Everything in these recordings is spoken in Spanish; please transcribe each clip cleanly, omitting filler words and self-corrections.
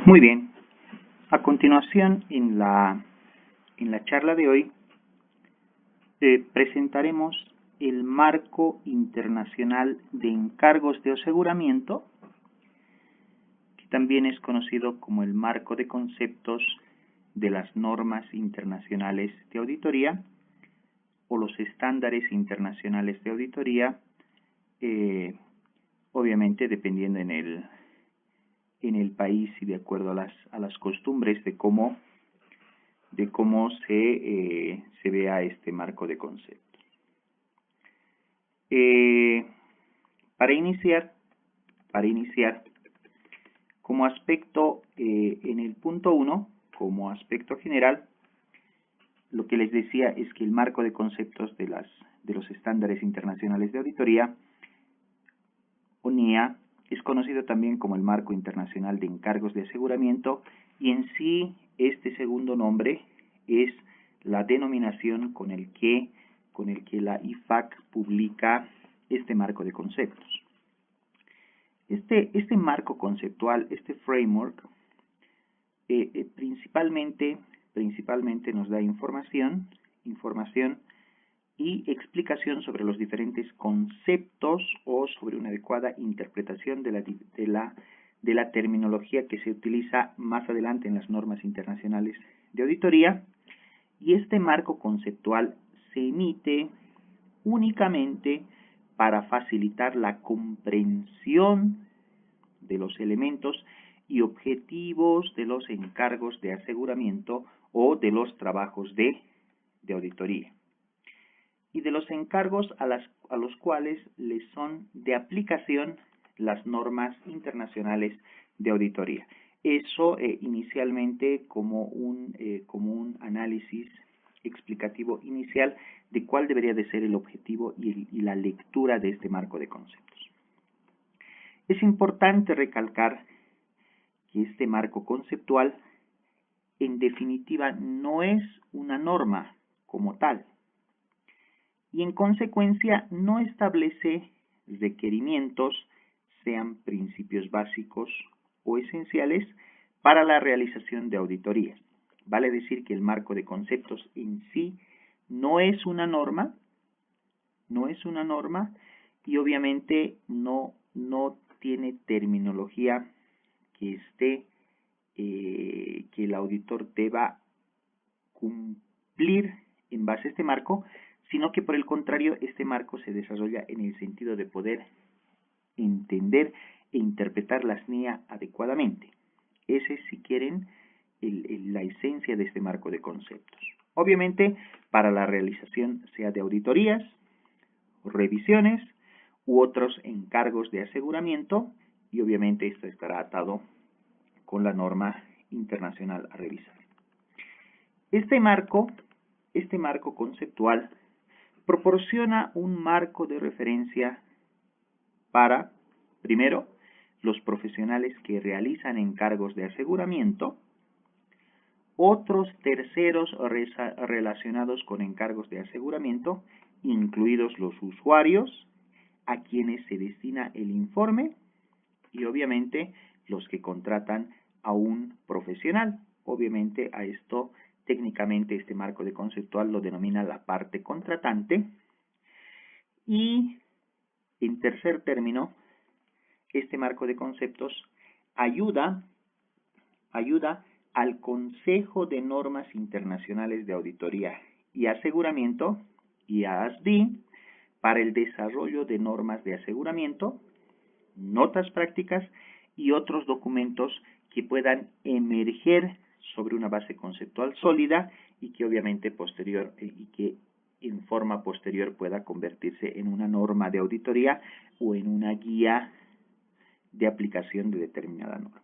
Muy bien. A continuación, en la charla de hoy, presentaremos el Marco Internacional de Encargos de Aseguramiento, que también es conocido como el Marco de Conceptos de las Normas Internacionales de Auditoría o los Estándares Internacionales de Auditoría, obviamente dependiendo en el país y de acuerdo a las costumbres de cómo se vea este marco de conceptos. Para iniciar, como aspecto en el punto 1, como aspecto general, lo que les decía es que el marco de conceptos de los estándares internacionales de auditoría, ONIA, es conocido también como el Marco Internacional de Encargos de Aseguramiento, y en sí este segundo nombre es la denominación con el que la IFAC publica este marco de conceptos. Este marco conceptual, este framework, principalmente nos da información y explicación sobre los diferentes conceptos o sobre una adecuada interpretación de la terminología que se utiliza más adelante en las normas internacionales de auditoría. Y este marco conceptual se emite únicamente para facilitar la comprensión de los elementos y objetivos de los encargos de aseguramiento o de los trabajos de auditoría, y de los encargos a los cuales les son de aplicación las normas internacionales de auditoría. Eso inicialmente como un análisis explicativo inicial de cuál debería de ser el objetivo y la lectura de este marco de conceptos. Es importante recalcar que este marco conceptual en definitiva no es una norma como tal, y en consecuencia no establece requerimientos, sean principios básicos o esenciales, para la realización de auditorías. Vale decir que el marco de conceptos en sí no es una norma, y obviamente no tiene terminología que que el auditor deba cumplir en base a este marco, sino que por el contrario, este marco se desarrolla en el sentido de poder entender e interpretar las NIA adecuadamente. Ese, si quieren, la esencia de este marco de conceptos. Obviamente, para la realización sea de auditorías, revisiones u otros encargos de aseguramiento, y obviamente esto estará atado con la norma internacional a revisar. Este marco conceptual proporciona un marco de referencia para, primero, los profesionales que realizan encargos de aseguramiento, otros terceros relacionados con encargos de aseguramiento, incluidos los usuarios, a quienes se destina el informe, y obviamente los que contratan a un profesional. Obviamente a esto, técnicamente, este marco de conceptual lo denomina la parte contratante. Y en tercer término, este marco de conceptos ayuda al Consejo de Normas Internacionales de Auditoría y Aseguramiento, IASB, para el desarrollo de normas de aseguramiento, notas prácticas y otros documentos que puedan emerger sobre una base conceptual sólida y que obviamente en forma posterior pueda convertirse en una norma de auditoría o en una guía de aplicación de determinada norma.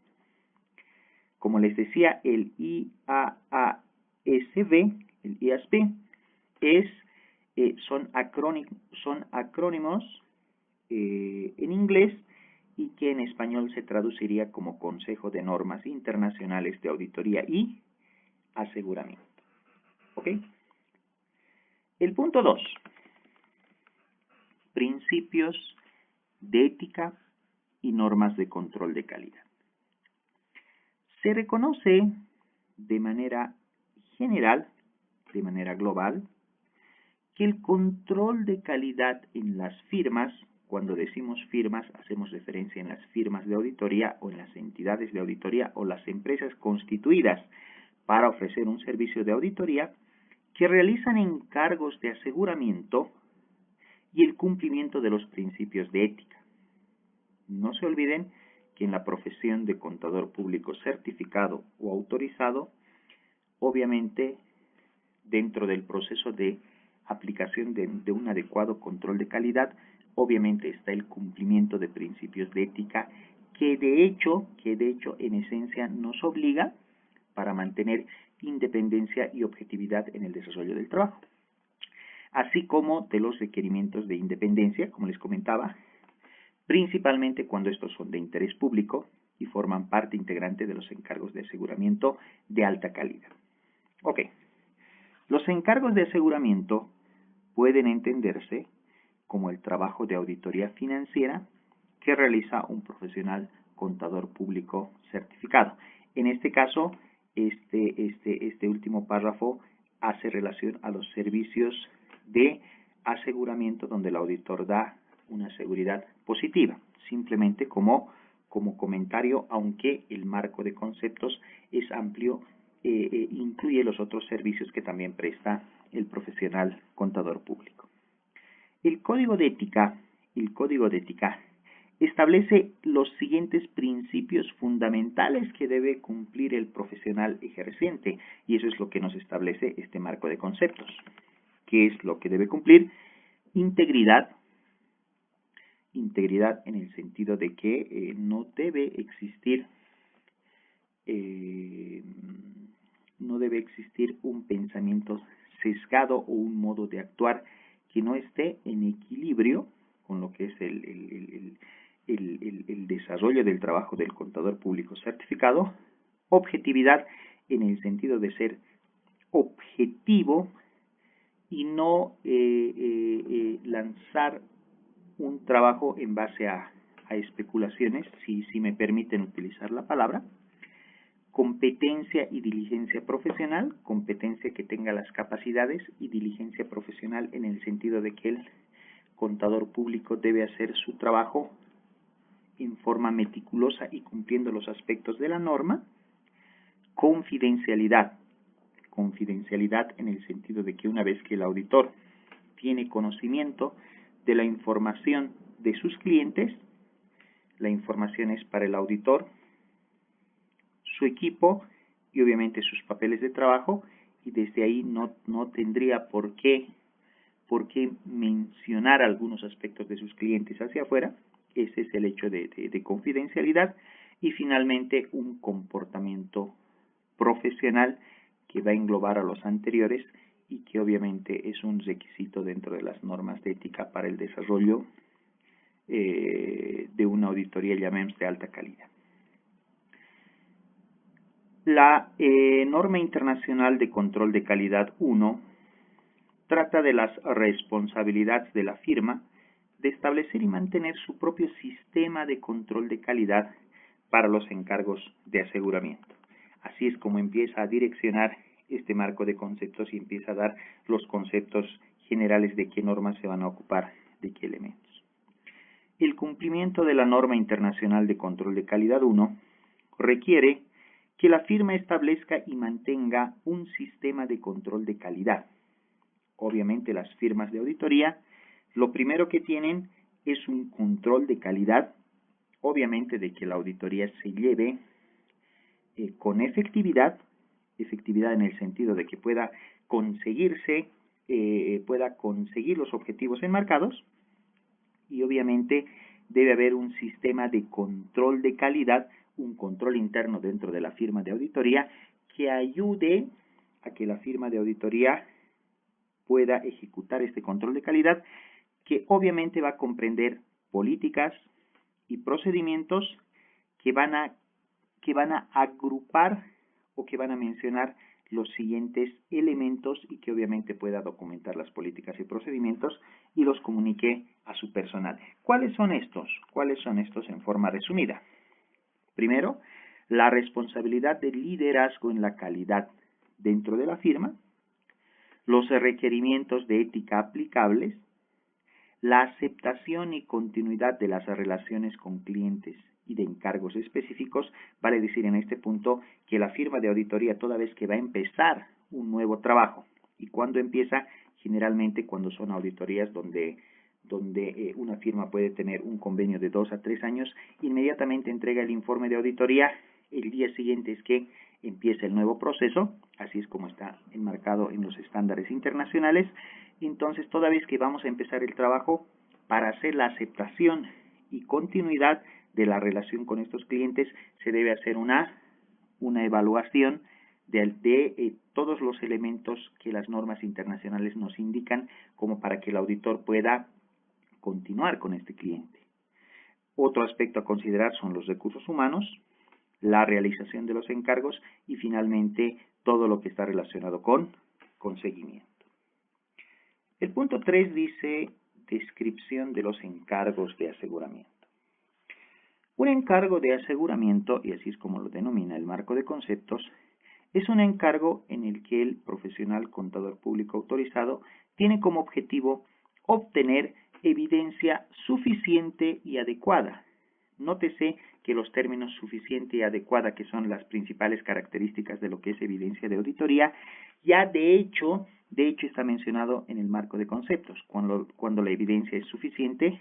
Como les decía, el IASB son acrónimos en inglés y que en español se traduciría como Consejo de Normas Internacionales de Auditoría y Aseguramiento. ¿Ok? El punto 2. Principios de ética y normas de control de calidad. Se reconoce de manera general, de manera global, que el control de calidad en las firmas, cuando decimos firmas, hacemos referencia en las firmas de auditoría o en las entidades de auditoría o las empresas constituidas para ofrecer un servicio de auditoría, que realizan encargos de aseguramiento y el cumplimiento de los principios de ética. No se olviden que en la profesión de contador público certificado o autorizado, obviamente, dentro del proceso de aplicación de un adecuado control de calidad, obviamente está el cumplimiento de principios de ética que de hecho en esencia nos obliga para mantener independencia y objetividad en el desarrollo del trabajo, así como de los requerimientos de independencia, como les comentaba, principalmente cuando estos son de interés público y forman parte integrante de los encargos de aseguramiento de alta calidad. Ok, los encargos de aseguramiento pueden entenderse como el trabajo de auditoría financiera que realiza un profesional contador público certificado. En este caso, este último párrafo hace relación a los servicios de aseguramiento donde el auditor da una seguridad positiva, simplemente como comentario, aunque el marco de conceptos es amplio, incluye los otros servicios que también presta el profesional contador público. El código de ética establece los siguientes principios fundamentales que debe cumplir el profesional ejerciente, y eso es lo que nos establece este marco de conceptos. ¿Qué es lo que debe cumplir? Integridad en el sentido de que no debe existir un pensamiento sesgado o un modo de actuar que no esté en equilibrio con lo que es el desarrollo del trabajo del contador público certificado. Objetividad en el sentido de ser objetivo y no lanzar un trabajo en base a especulaciones, si me permiten utilizar la palabra. Competencia y diligencia profesional, competencia que tenga las capacidades y diligencia profesional en el sentido de que el contador público debe hacer su trabajo en forma meticulosa y cumpliendo los aspectos de la norma. Confidencialidad en el sentido de que una vez que el auditor tiene conocimiento de la información de sus clientes, la información es para el auditor, su equipo y obviamente sus papeles de trabajo, y desde ahí no tendría por qué mencionar algunos aspectos de sus clientes hacia afuera. Ese es el hecho de confidencialidad. Y finalmente un comportamiento profesional que va a englobar a los anteriores y que obviamente es un requisito dentro de las normas de ética para el desarrollo de una auditoría, llamemos, de alta calidad. La norma internacional de control de calidad 1 trata de las responsabilidades de la firma de establecer y mantener su propio sistema de control de calidad para los encargos de aseguramiento. Así es como empieza a direccionar este marco de conceptos y empieza a dar los conceptos generales de qué normas se van a ocupar de qué elementos. El cumplimiento de la norma internacional de control de calidad 1 requiere que la firma establezca y mantenga un sistema de control de calidad. Obviamente las firmas de auditoría lo primero que tienen es un control de calidad, obviamente de que la auditoría se lleve con efectividad en el sentido de que pueda conseguir los objetivos enmarcados, y obviamente debe haber un sistema de control de calidad, un control interno dentro de la firma de auditoría que ayude a que la firma de auditoría pueda ejecutar este control de calidad, que obviamente va a comprender políticas y procedimientos que van a agrupar o que van a mencionar los siguientes elementos y que obviamente pueda documentar las políticas y procedimientos y los comunique a su personal. ¿Cuáles son estos? En forma resumida. Primero, la responsabilidad de liderazgo en la calidad dentro de la firma, los requerimientos de ética aplicables, la aceptación y continuidad de las relaciones con clientes y de encargos específicos. Vale decir en este punto que la firma de auditoría, toda vez que va a empezar un nuevo trabajo, y cuando empieza, generalmente cuando son auditorías donde una firma puede tener un convenio de 2 a 3 años, inmediatamente entrega el informe de auditoría. El día siguiente es que empieza el nuevo proceso, así es como está enmarcado en los estándares internacionales. Entonces, toda vez que vamos a empezar el trabajo, para hacer la aceptación y continuidad de la relación con estos clientes, se debe hacer una evaluación de todos los elementos que las normas internacionales nos indican como para que el auditor pueda continuar con este cliente. Otro aspecto a considerar son los recursos humanos, la realización de los encargos y finalmente todo lo que está relacionado con seguimiento. El punto 3 dice descripción de los encargos de aseguramiento. Un encargo de aseguramiento, y así es como lo denomina el marco de conceptos, es un encargo en el que el profesional contador público autorizado tiene como objetivo obtener evidencia suficiente y adecuada. Nótese que los términos suficiente y adecuada, que son las principales características de lo que es evidencia de auditoría, ya de hecho está mencionado en el marco de conceptos. Cuando la evidencia es suficiente,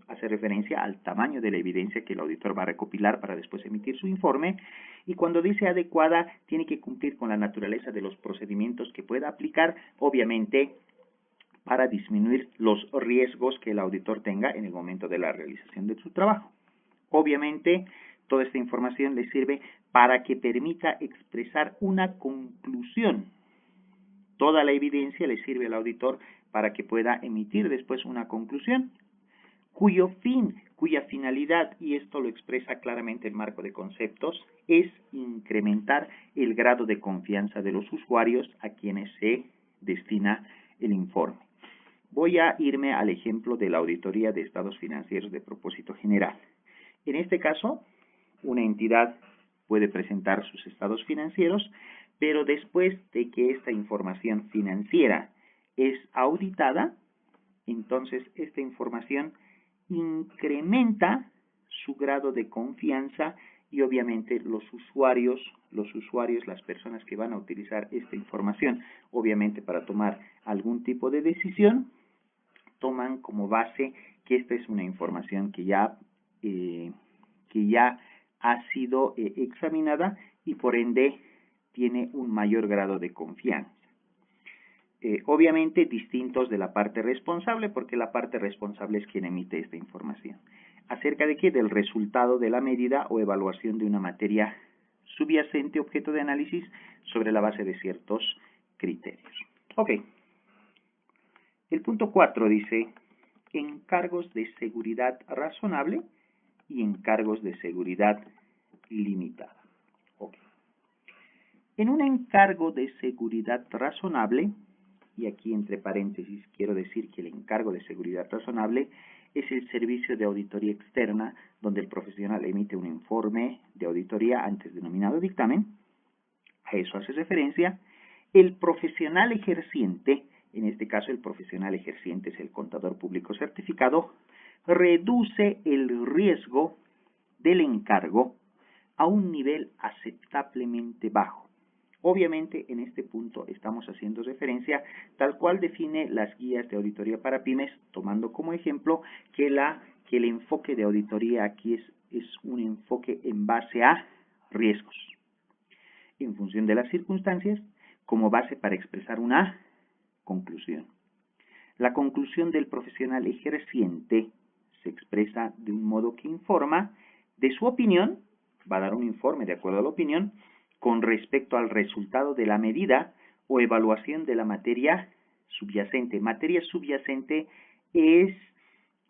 hace referencia al tamaño de la evidencia que el auditor va a recopilar para después emitir su informe, y cuando dice adecuada, tiene que cumplir con la naturaleza de los procedimientos que pueda aplicar, obviamente para disminuir los riesgos que el auditor tenga en el momento de la realización de su trabajo. Obviamente, toda esta información le sirve para que permita expresar una conclusión. Toda la evidencia le sirve al auditor para que pueda emitir después una conclusión, cuya finalidad, y esto lo expresa claramente el marco de conceptos, es incrementar el grado de confianza de los usuarios a quienes se destina el informe. Voy a irme al ejemplo de la auditoría de estados financieros de propósito general. En este caso, una entidad puede presentar sus estados financieros, pero después de que esta información financiera es auditada, entonces esta información incrementa su grado de confianza y obviamente los usuarios, las personas que van a utilizar esta información, obviamente para tomar algún tipo de decisión, toman como base que esta es una información que ya ha sido examinada y por ende tiene un mayor grado de confianza. Obviamente distintos de la parte responsable, porque la parte responsable es quien emite esta información. ¿Acerca de qué? Del resultado de la medida o evaluación de una materia subyacente objeto de análisis sobre la base de ciertos criterios. Ok. El punto 4 dice encargos de seguridad razonable y encargos de seguridad limitada. Okay. En un encargo de seguridad razonable, y aquí entre paréntesis quiero decir que el encargo de seguridad razonable es el servicio de auditoría externa donde el profesional emite un informe de auditoría antes denominado dictamen. A eso hace referencia. El profesional ejerciente, en este caso el profesional ejerciente es el contador público certificado, reduce el riesgo del encargo a un nivel aceptablemente bajo. Obviamente, en este punto estamos haciendo referencia tal cual define las guías de auditoría para pymes, tomando como ejemplo que el enfoque de auditoría aquí es un enfoque en base a riesgos, en función de las circunstancias, como base para expresar una conclusión. La conclusión del profesional ejerciente se expresa de un modo que informa de su opinión, va a dar un informe de acuerdo a la opinión, con respecto al resultado de la medida o evaluación de la materia subyacente. Materia subyacente es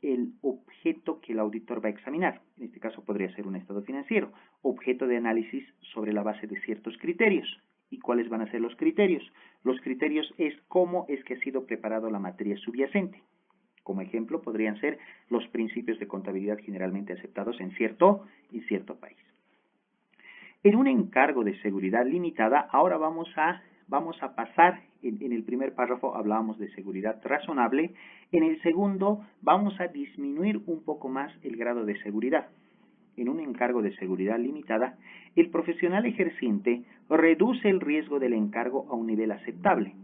el objeto que el auditor va a examinar. En este caso podría ser un estado financiero. Objeto de análisis sobre la base de ciertos criterios. ¿Y cuáles van a ser los criterios? Los criterios es cómo es que ha sido preparado la materia subyacente. Como ejemplo podrían ser los principios de contabilidad generalmente aceptados en cierto país. En un encargo de seguridad limitada, ahora vamos a pasar, en el primer párrafo hablábamos de seguridad razonable, en el segundo vamos a disminuir un poco más el grado de seguridad. En un encargo de seguridad limitada, el profesional ejerciente reduce el riesgo del encargo a un nivel aceptable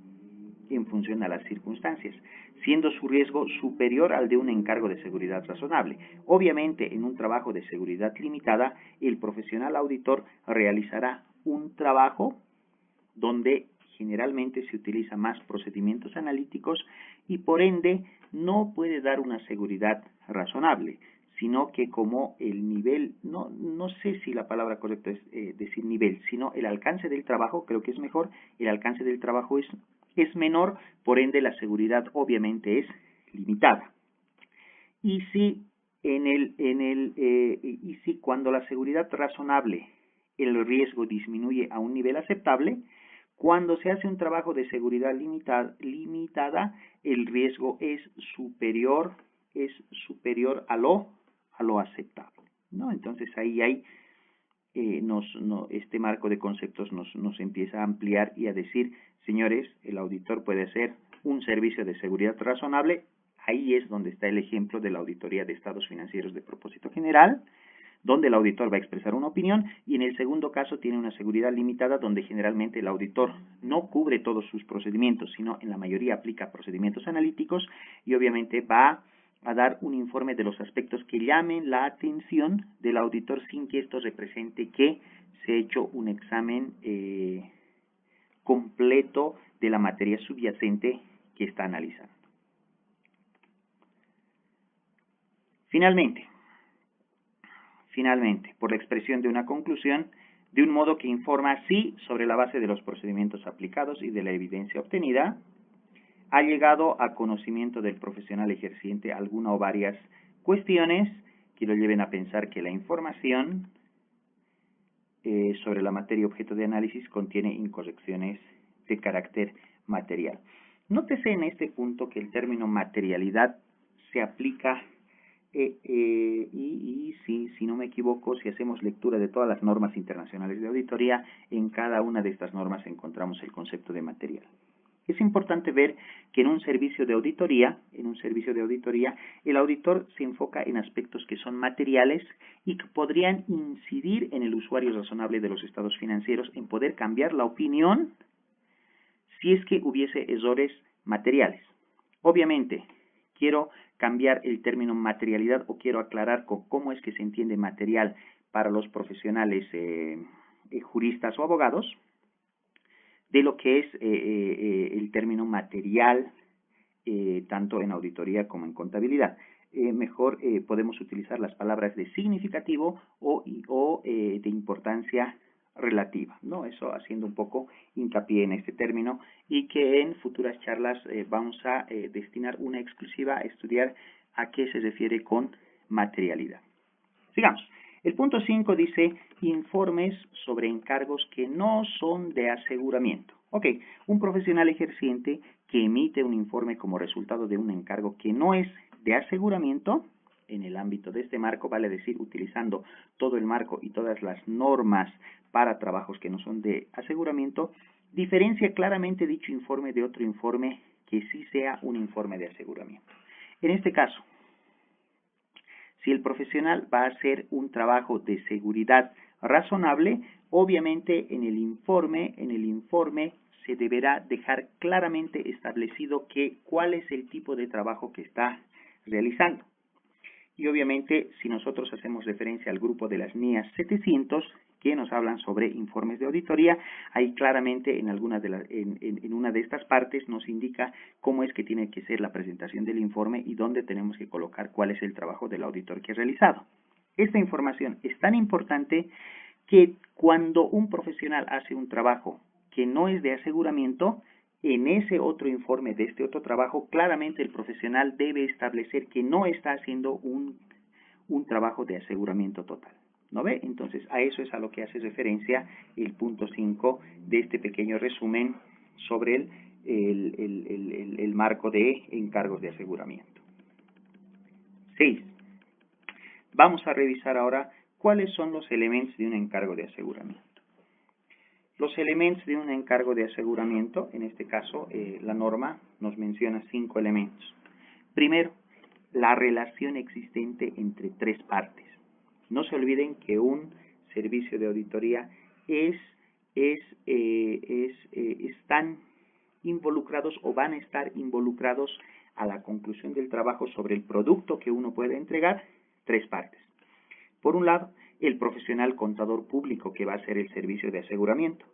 en función a las circunstancias, siendo su riesgo superior al de un encargo de seguridad razonable. Obviamente, en un trabajo de seguridad limitada, el profesional auditor realizará un trabajo donde generalmente se utiliza más procedimientos analíticos y por ende no puede dar una seguridad razonable, sino que como el nivel, no sé si la palabra correcta es decir nivel, sino el alcance del trabajo, creo que es mejor, el alcance del trabajo es menor, por ende la seguridad obviamente es limitada. Y si cuando la seguridad razonable el riesgo disminuye a un nivel aceptable, cuando se hace un trabajo de seguridad limitada, el riesgo es superior a lo aceptable, ¿no? Entonces ahí hay este marco de conceptos nos empieza a ampliar y a decir, señores, el auditor puede hacer un servicio de seguridad razonable. Ahí es donde está el ejemplo de la auditoría de estados financieros de propósito general, donde el auditor va a expresar una opinión, y en el segundo caso tiene una seguridad limitada, donde generalmente el auditor no cubre todos sus procedimientos, sino en la mayoría aplica procedimientos analíticos y obviamente va a dar un informe de los aspectos que llamen la atención del auditor sin que esto represente que se ha hecho un examen completo de la materia subyacente que está analizando. Finalmente, por la expresión de una conclusión, de un modo que informa sí sobre la base de los procedimientos aplicados y de la evidencia obtenida, ha llegado a conocimiento del profesional ejerciente alguna o varias cuestiones que lo lleven a pensar que la información sobre la materia objeto de análisis contiene incorrecciones de carácter material. Nótese en este punto que el término materialidad se aplica si no me equivoco, si hacemos lectura de todas las normas internacionales de auditoría, en cada una de estas normas encontramos el concepto de material. Es importante ver que en un servicio de auditoría, el auditor se enfoca en aspectos que son materiales y que podrían incidir en el usuario razonable de los estados financieros en poder cambiar la opinión si es que hubiese errores materiales. Obviamente, quiero cambiar el término materialidad o quiero aclarar cómo es que se entiende material para los profesionales juristas o abogados, de lo que es el término material, tanto en auditoría como en contabilidad. Mejor podemos utilizar las palabras de significativo o de importancia relativa, ¿no? Eso haciendo un poco hincapié en este término y que en futuras charlas vamos a destinar una exclusiva a estudiar a qué se refiere con materialidad. Sigamos. El punto 5 dice informes sobre encargos que no son de aseguramiento. Ok, un profesional ejerciente que emite un informe como resultado de un encargo que no es de aseguramiento, en el ámbito de este marco, vale decir, utilizando todo el marco y todas las normas para trabajos que no son de aseguramiento, diferencia claramente dicho informe de otro informe que sí sea un informe de aseguramiento. En este caso, si el profesional va a hacer un trabajo de seguridad razonable, obviamente en el informe se deberá dejar claramente establecido cuál es el tipo de trabajo que está realizando. Y obviamente, si nosotros hacemos referencia al grupo de las NIAS 700, que nos hablan sobre informes de auditoría, ahí claramente en una de estas partes nos indica cómo es que tiene que ser la presentación del informe y dónde tenemos que colocar cuál es el trabajo del auditor que ha realizado. Esta información es tan importante que cuando un profesional hace un trabajo que no es de aseguramiento, en ese otro informe de este otro trabajo, claramente el profesional debe establecer que no está haciendo un trabajo de aseguramiento total. ¿No ve? Entonces, a eso es a lo que hace referencia el punto 5 de este pequeño resumen sobre el marco de encargos de aseguramiento. 6. Vamos a revisar ahora ¿Cuáles son los elementos de un encargo de aseguramiento? Los elementos de un encargo de aseguramiento, en este caso, la norma nos menciona 5 elementos. Primero, la relación existente entre 3 partes. No se olviden que un servicio de auditoría están involucrados o van a estar involucrados a la conclusión del trabajo sobre el producto que uno puede entregar, 3 partes. Por un lado, el profesional contador público que va a hacer el servicio de aseguramiento,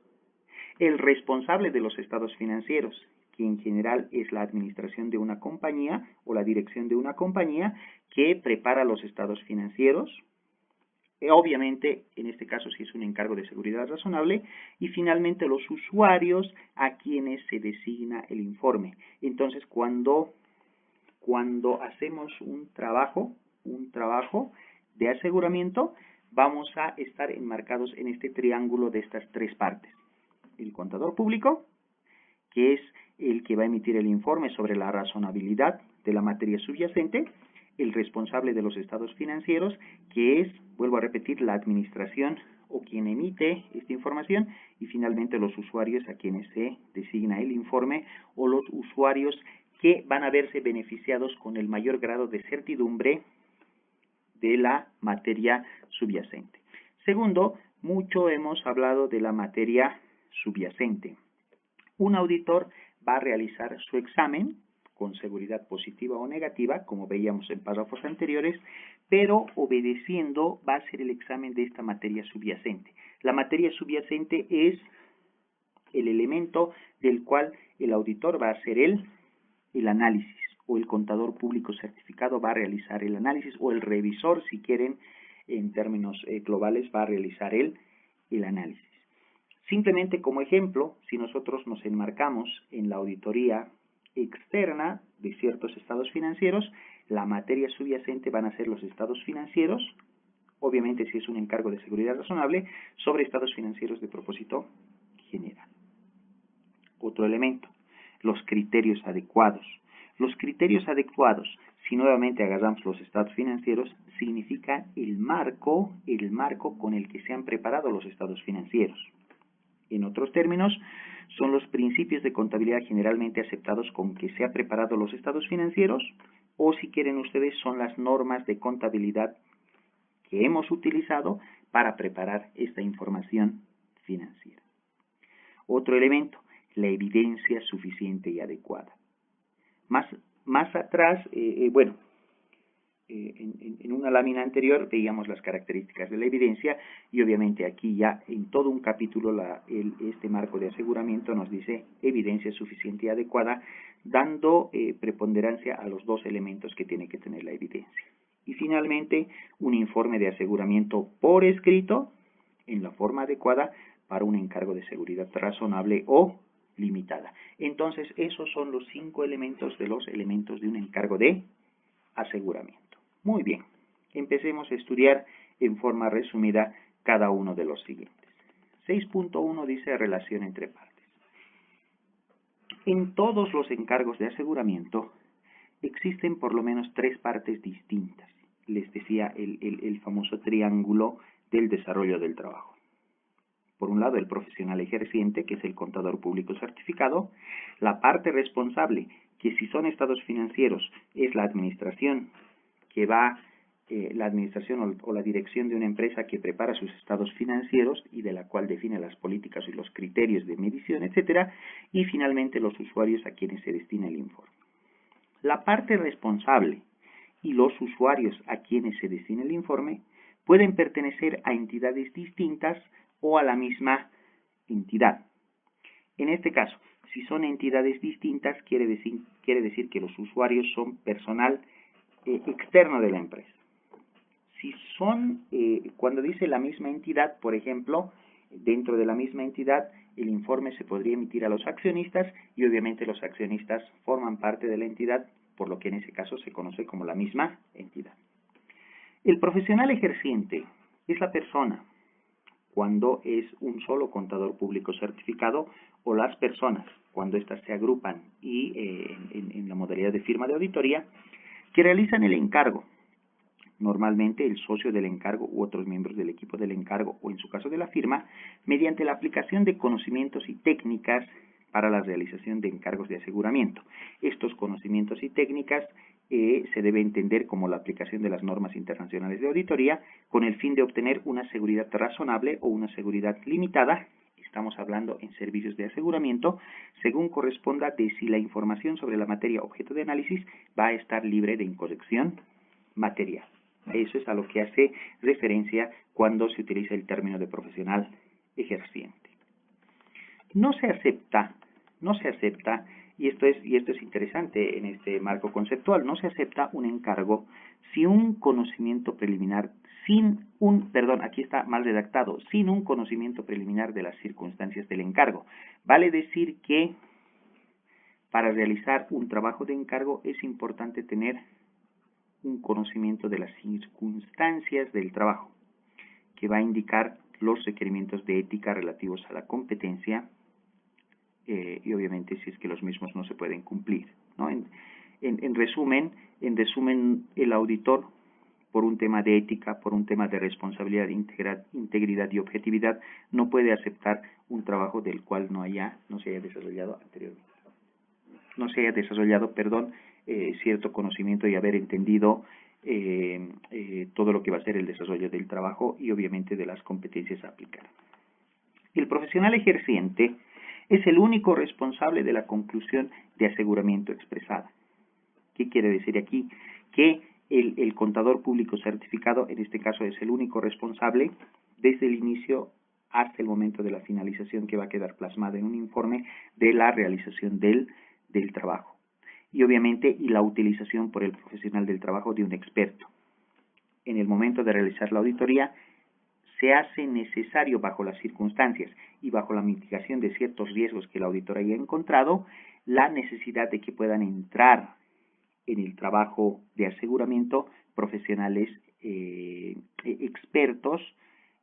el responsable de los estados financieros, que en general es la administración de una compañía o la dirección de una compañía que prepara los estados financieros, obviamente, en este caso sí es un encargo de seguridad razonable, y finalmente los usuarios a quienes se designa el informe. Entonces, cuando hacemos un trabajo de aseguramiento, vamos a estar enmarcados en este triángulo de estas 3 partes. El contador público, que es el que va a emitir el informe sobre la razonabilidad de la materia subyacente, el responsable de los estados financieros, que es, vuelvo a repetir, la administración o quien emite esta información, y finalmente los usuarios a quienes se designa el informe o los usuarios que van a verse beneficiados con el mayor grado de certidumbre de la materia subyacente. Segundo, mucho hemos hablado de la materia subyacente. Un auditor va a realizar su examen con seguridad positiva o negativa, como veíamos en párrafos anteriores, pero obedeciendo va a ser el examen de esta materia subyacente. La materia subyacente es el elemento del cual el auditor va a hacer el análisis, o el contador público certificado va a realizar el análisis, o el revisor, si quieren, en términos globales, va a realizar el análisis. Simplemente como ejemplo, si nosotros nos enmarcamos en la auditoría externa de ciertos estados financieros, la materia subyacente van a ser los estados financieros, obviamente si es un encargo de seguridad razonable, sobre estados financieros de propósito general. Otro elemento, los criterios adecuados. Los criterios adecuados, si nuevamente agarramos los estados financieros, significa el marco con el que se han preparado los estados financieros. En otros términos, son los principios de contabilidad generalmente aceptados con que se han preparado los estados financieros, o si quieren ustedes, son las normas de contabilidad que hemos utilizado para preparar esta información financiera. Otro elemento, la evidencia suficiente y adecuada. Más atrás, en una lámina anterior veíamos las características de la evidencia, y obviamente aquí ya en todo un capítulo este marco de aseguramiento nos dice evidencia suficiente y adecuada, dando preponderancia a los 2 elementos que tiene que tener la evidencia. Y finalmente, un informe de aseguramiento por escrito en la forma adecuada para un encargo de seguridad razonable o limitada. Entonces, esos son los 5 elementos de los elementos de un encargo de aseguramiento. Muy bien, empecemos a estudiar en forma resumida cada uno de los siguientes. 6.1 dice relación entre partes. En todos los encargos de aseguramiento existen por lo menos 3 partes distintas. Les decía el famoso triángulo del desarrollo del trabajo. Por un lado, el profesional ejerciente, que es el contador público certificado, la parte responsable, que si son estados financieros, es la administración que va, la administración o la dirección de una empresa que prepara sus estados financieros y de la cual define las políticas y los criterios de medición, etcétera, y finalmente los usuarios a quienes se destina el informe. La parte responsable y los usuarios a quienes se destina el informe pueden pertenecer a entidades distintas o a la misma entidad. En este caso, si son entidades distintas, quiere decir que los usuarios son personal externo de la empresa. Si son, cuando dice la misma entidad, por ejemplo, dentro de la misma entidad, el informe se podría emitir a los accionistas, y obviamente los accionistas forman parte de la entidad, por lo que en ese caso se conoce como la misma entidad. El profesional ejerciente es la persona cuando es un solo contador público certificado, o las personas cuando éstas se agrupan y en la modalidad de firma de auditoría, que realizan el encargo normalmente el socio del encargo u otros miembros del equipo del encargo o en su caso de la firma, mediante la aplicación de conocimientos y técnicas para la realización de encargos de aseguramiento. Estos conocimientos y técnicas se debe entender como la aplicación de las normas internacionales de auditoría con el fin de obtener una seguridad razonable o una seguridad limitada. Estamos hablando en servicios de aseguramiento, según corresponda de si la información sobre la materia objeto de análisis va a estar libre de incorrección material. Eso es a lo que hace referencia cuando se utiliza el término de profesional ejerciente. No se acepta, y esto es interesante en este marco conceptual, no se acepta un encargo si un conocimiento preliminar aquí está mal redactado, sin un conocimiento preliminar de las circunstancias del encargo. Vale decir que para realizar un trabajo de encargo es importante tener un conocimiento de las circunstancias del trabajo, que va a indicar los requerimientos de ética relativos a la competencia y obviamente si es que los mismos no se pueden cumplir, ¿no? En resumen, el auditor, por un tema de ética, por un tema de responsabilidad, integridad y objetividad, no puede aceptar un trabajo del cual no se haya desarrollado anteriormente. No se haya desarrollado, cierto conocimiento y haber entendido todo lo que va a ser el desarrollo del trabajo y obviamente de las competencias a aplicar. El profesional ejerciente es el único responsable de la conclusión de aseguramiento expresada. ¿Qué quiere decir aquí? Que el contador público certificado, en este caso, es el único responsable desde el inicio hasta el momento de la finalización, que va a quedar plasmada en un informe de la realización del trabajo. Y obviamente, la utilización por el profesional del trabajo de un experto. En el momento de realizar la auditoría, se hace necesario, bajo las circunstancias y bajo la mitigación de ciertos riesgos que el auditor haya encontrado, la necesidad de que puedan entrar en el trabajo de aseguramiento profesionales expertos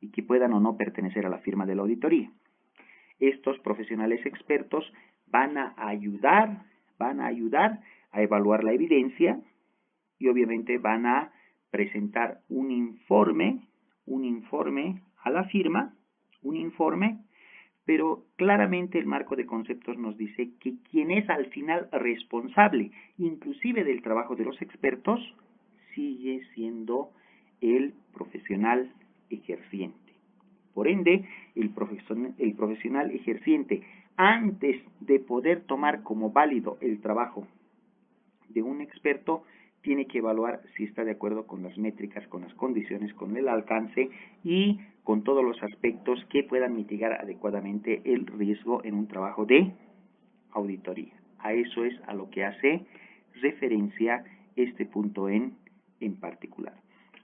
y que puedan o no pertenecer a la firma de la auditoría. Estos profesionales expertos van a ayudar a evaluar la evidencia y obviamente van a presentar un informe a la firma, pero claramente el marco de conceptos nos dice que quien es al final responsable, inclusive del trabajo de los expertos, sigue siendo el profesional ejerciente. Por ende, el profesional ejerciente, antes de poder tomar como válido el trabajo de un experto, tiene que evaluar si está de acuerdo con las métricas, con las condiciones, con el alcance y con todos los aspectos que puedan mitigar adecuadamente el riesgo en un trabajo de auditoría. A eso es a lo que hace referencia este punto en particular.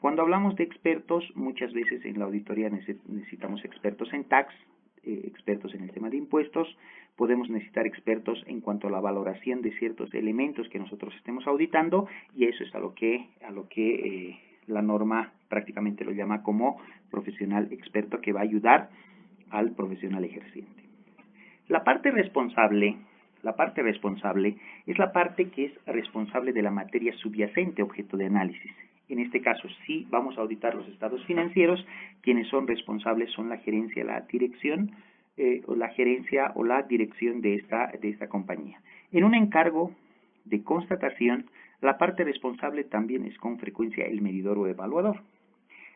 Cuando hablamos de expertos, muchas veces en la auditoría necesitamos expertos en tax, expertos en el tema de impuestos, podemos necesitar expertos en cuanto a la valoración de ciertos elementos que nosotros estemos auditando y eso es a lo que la norma prácticamente lo llama como profesional experto que va a ayudar al profesional ejerciente. La parte responsable es la parte que es responsable de la materia subyacente objeto de análisis. En este caso, si vamos a auditar los estados financieros, quienes son responsables son la gerencia, la dirección, o la gerencia o la dirección de esta compañía. En un encargo de constatación, la parte responsable también es con frecuencia el medidor o evaluador.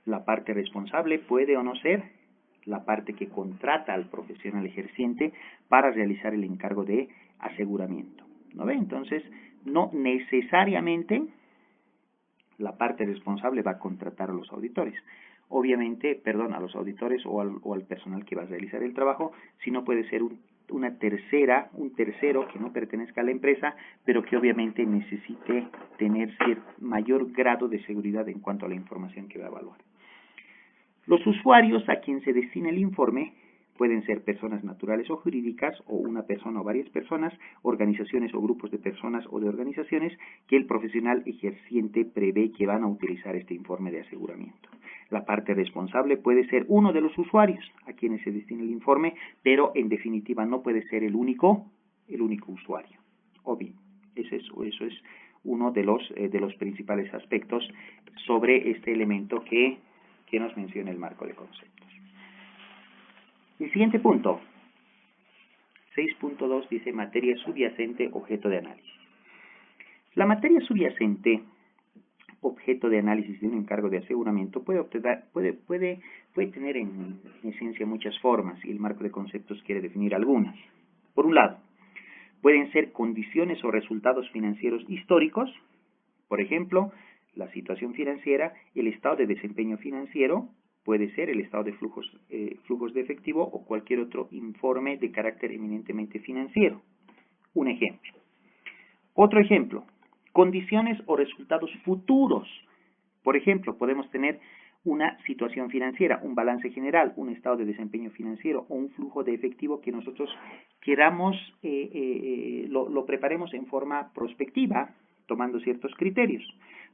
La parte responsable puede o no ser la parte que contrata al profesional ejerciente para realizar el encargo de aseguramiento. ¿No ve? Entonces, no necesariamente la parte responsable va a contratar a los auditores. Obviamente, a los auditores o al personal que va a realizar el trabajo, si no puede ser un tercero que no pertenezca a la empresa, pero que obviamente necesite tener mayor grado de seguridad en cuanto a la información que va a evaluar. Los usuarios a quien se destina el informe pueden ser personas naturales o jurídicas, o una persona o varias personas, organizaciones o grupos de personas o de organizaciones que el profesional ejerciente prevé que van a utilizar este informe de aseguramiento. La parte responsable puede ser uno de los usuarios a quienes se destina el informe, pero en definitiva no puede ser el único usuario. O bien, eso es uno de los principales aspectos sobre este elemento que nos menciona el marco de conceptos. El siguiente punto, 6.2, dice materia subyacente, objeto de análisis. La materia subyacente, objeto de análisis de un encargo de aseguramiento, puede tener en esencia muchas formas, y el marco de conceptos quiere definir algunas. Por un lado, pueden ser condiciones o resultados financieros históricos, por ejemplo, la situación financiera, el estado de desempeño financiero, puede ser el estado de flujos de efectivo o cualquier otro informe de carácter eminentemente financiero. Un ejemplo. Otro ejemplo, condiciones o resultados futuros. Por ejemplo, podemos tener una situación financiera, un balance general, un estado de desempeño financiero o un flujo de efectivo que nosotros queramos, lo preparemos en forma prospectiva, tomando ciertos criterios,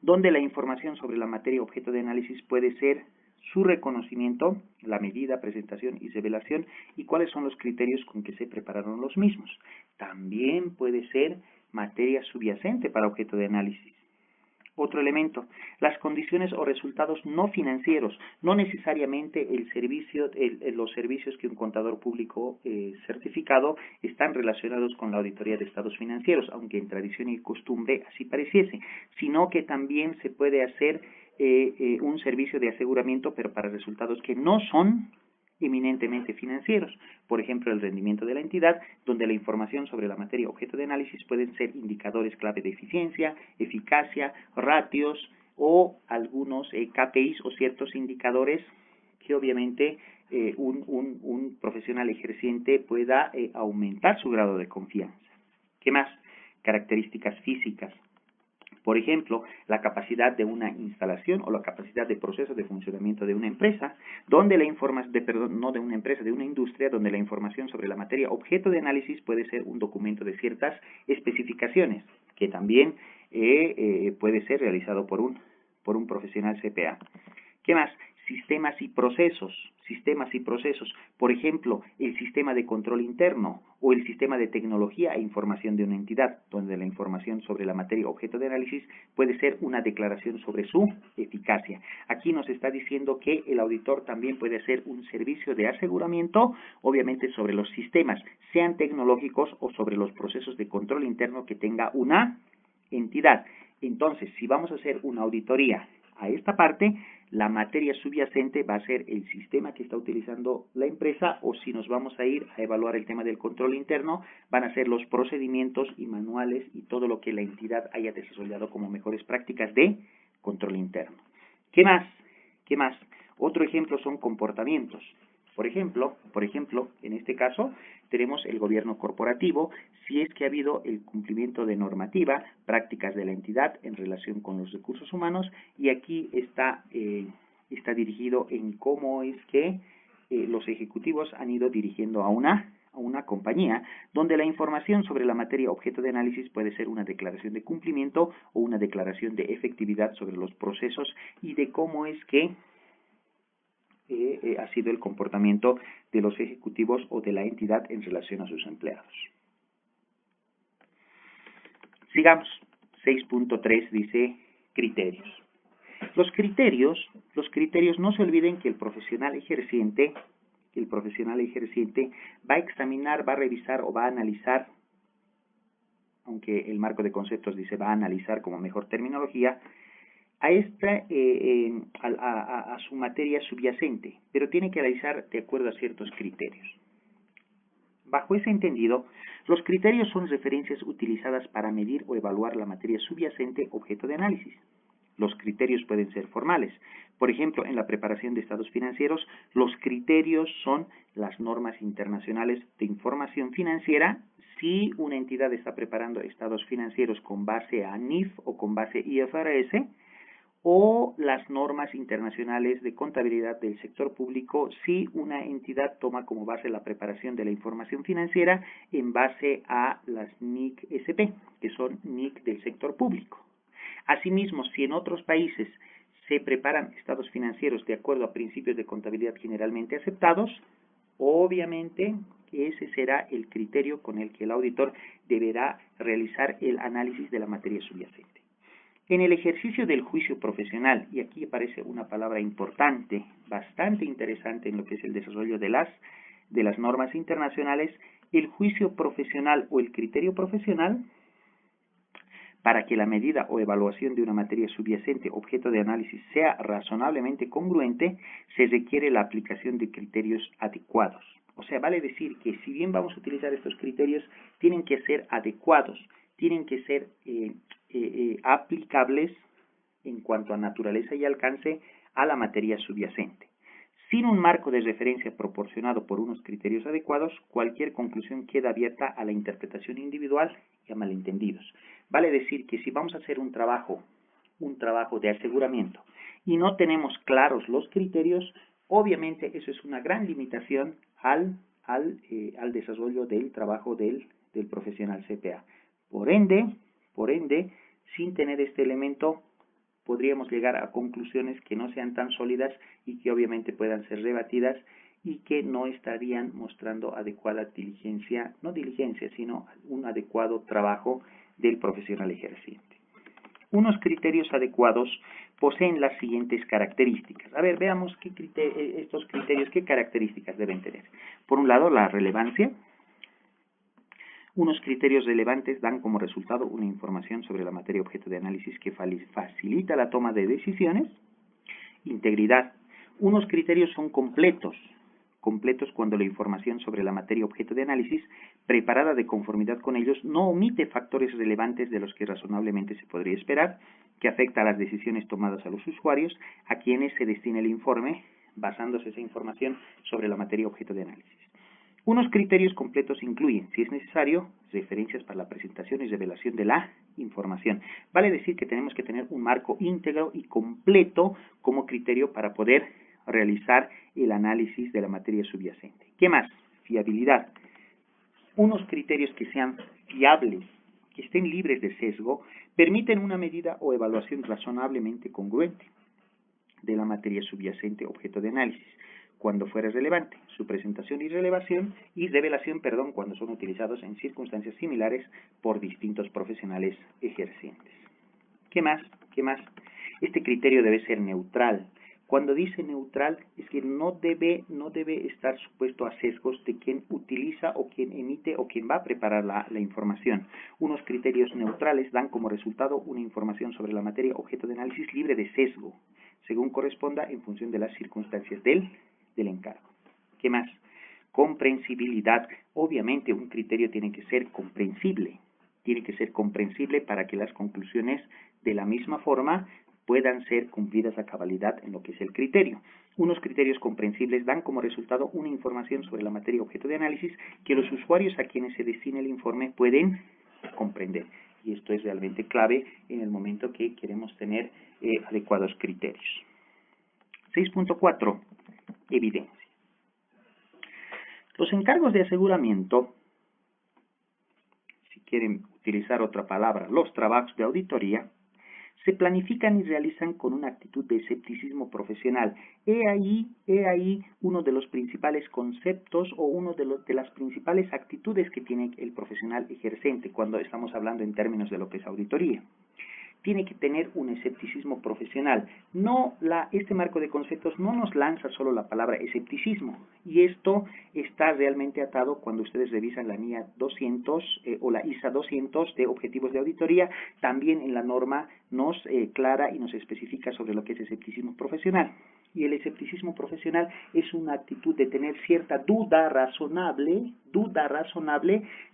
donde la información sobre la materia objeto de análisis puede ser su reconocimiento, la medida, presentación y revelación, y cuáles son los criterios con que se prepararon los mismos. También puede ser materia subyacente para objeto de análisis. Otro elemento, las condiciones o resultados no financieros, no necesariamente los servicios que un contador público certificado están relacionados con la auditoría de estados financieros, aunque en tradición y costumbre así pareciese, sino que también se puede hacer un servicio de aseguramiento, pero para resultados que no son eminentemente financieros. Por ejemplo, el rendimiento de la entidad, donde la información sobre la materia objeto de análisis pueden ser indicadores clave de eficiencia, eficacia, ratios o algunos KPIs o ciertos indicadores que obviamente un profesional ejerciente pueda aumentar su grado de confianza. ¿Qué más? Características físicas. Por ejemplo, la capacidad de una instalación o la capacidad de proceso de funcionamiento de una empresa, donde la información, no de una empresa, de una industria, donde la información sobre la materia objeto de análisis puede ser un documento de ciertas especificaciones, que también puede ser realizado por un profesional CPA. ¿Qué más? Sistemas y procesos. Por ejemplo, el sistema de control interno o el sistema de tecnología e información de una entidad, donde la información sobre la materia objeto de análisis puede ser una declaración sobre su eficacia. Aquí nos está diciendo que el auditor también puede hacer un servicio de aseguramiento, obviamente sobre los sistemas, sean tecnológicos o sobre los procesos de control interno que tenga una entidad. Entonces, si vamos a hacer una auditoría a esta parte, la materia subyacente va a ser el sistema que está utilizando la empresa, o si nos vamos a ir a evaluar el tema del control interno, van a ser los procedimientos y manuales y todo lo que la entidad haya desarrollado como mejores prácticas de control interno. ¿Qué más? Otro ejemplo son comportamientos. Por ejemplo, en este caso, tenemos el gobierno corporativo, si es que ha habido el cumplimiento de normativa, prácticas de la entidad en relación con los recursos humanos, y aquí está dirigido en cómo es que los ejecutivos han ido dirigiendo a una compañía, donde la información sobre la materia objeto de análisis puede ser una declaración de cumplimiento o una declaración de efectividad sobre los procesos y de cómo es que ha sido el comportamiento de los ejecutivos o de la entidad en relación a sus empleados. Sigamos. 6.3 dice criterios. Los criterios, no se olviden que el profesional ejerciente va a examinar, va a revisar o va a analizar, aunque el marco de conceptos dice va a analizar como mejor terminología, a su materia subyacente, pero tiene que analizar de acuerdo a ciertos criterios. Bajo ese entendido, los criterios son referencias utilizadas para medir o evaluar la materia subyacente objeto de análisis. Los criterios pueden ser formales. Por ejemplo, en la preparación de estados financieros, los criterios son las normas internacionales de información financiera. Si una entidad está preparando estados financieros con base a NIF o con base IFRS, o las normas internacionales de contabilidad del sector público si una entidad toma como base la preparación de la información financiera en base a las NIC-SP, que son NIC del sector público. Asimismo, si en otros países se preparan estados financieros de acuerdo a principios de contabilidad generalmente aceptados, obviamente ese será el criterio con el que el auditor deberá realizar el análisis de la materia subyacente. En el ejercicio del juicio profesional, y aquí aparece una palabra importante, bastante interesante en lo que es el desarrollo de las normas internacionales, el juicio profesional o el criterio profesional, para que la medida o evaluación de una materia subyacente objeto de análisis sea razonablemente congruente, se requiere la aplicación de criterios adecuados. O sea, vale decir que si bien vamos a utilizar estos criterios, tienen que ser adecuados, tienen que ser aplicables en cuanto a naturaleza y alcance a la materia subyacente. Sin un marco de referencia proporcionado por unos criterios adecuados, cualquier conclusión queda abierta a la interpretación individual y a malentendidos. Vale decir que si vamos a hacer un trabajo de aseguramiento y no tenemos claros los criterios, obviamente eso es una gran limitación al desarrollo del trabajo del profesional CPA. Por ende, sin tener este elemento, podríamos llegar a conclusiones que no sean tan sólidas y que obviamente puedan ser rebatidas y que no estarían mostrando adecuada diligencia, no diligencia, sino un adecuado trabajo del profesional ejerciente. Unos criterios adecuados poseen las siguientes características. A ver, veamos estos criterios, qué características deben tener. Por un lado, la relevancia. Unos criterios relevantes dan como resultado una información sobre la materia objeto de análisis que facilita la toma de decisiones. Integridad. Unos criterios son completos cuando la información sobre la materia objeto de análisis, preparada de conformidad con ellos, no omite factores relevantes de los que razonablemente se podría esperar, que afecta a las decisiones tomadas a los usuarios, a quienes se destina el informe, basándose esa información sobre la materia objeto de análisis. Unos criterios completos incluyen, si es necesario, referencias para la presentación y revelación de la información. Vale decir que tenemos que tener un marco íntegro y completo como criterio para poder realizar el análisis de la materia subyacente. ¿Qué más? Fiabilidad. Unos criterios que sean fiables, que estén libres de sesgo, permiten una medida o evaluación razonablemente congruente de la materia subyacente objeto de análisis, cuando fuera relevante, su presentación y revelación cuando son utilizados en circunstancias similares por distintos profesionales ejercientes. ¿Qué más? Este criterio debe ser neutral. Cuando dice neutral, es que no debe estar supuesto a sesgos de quien utiliza o quien emite o quien va a preparar la información. Unos criterios neutrales dan como resultado una información sobre la materia objeto de análisis libre de sesgo, según corresponda en función de las circunstancias del encargo. ¿Qué más? Comprensibilidad. Obviamente un criterio tiene que ser comprensible. Para que las conclusiones de la misma forma puedan ser cumplidas a cabalidad en lo que es el criterio. Unos criterios comprensibles dan como resultado una información sobre la materia objeto de análisis que los usuarios a quienes se destina el informe pueden comprender. Y esto es realmente clave en el momento que queremos tener adecuados criterios. 6.4. Evidencia. Los encargos de aseguramiento, si quieren utilizar otra palabra, los trabajos de auditoría, se planifican y realizan con una actitud de escepticismo profesional. He ahí uno de los principales conceptos o uno de las principales actitudes que tiene el profesional ejercente cuando estamos hablando en términos de lo que es auditoría. Tiene que tener un escepticismo profesional. Este marco de conceptos no nos lanza solo la palabra escepticismo, y esto está realmente atado cuando ustedes revisan la NIA 200 o la ISA 200 de objetivos de auditoría. También en la norma nos clara y nos especifica sobre lo que es escepticismo profesional. Y el escepticismo profesional es una actitud de tener cierta duda razonable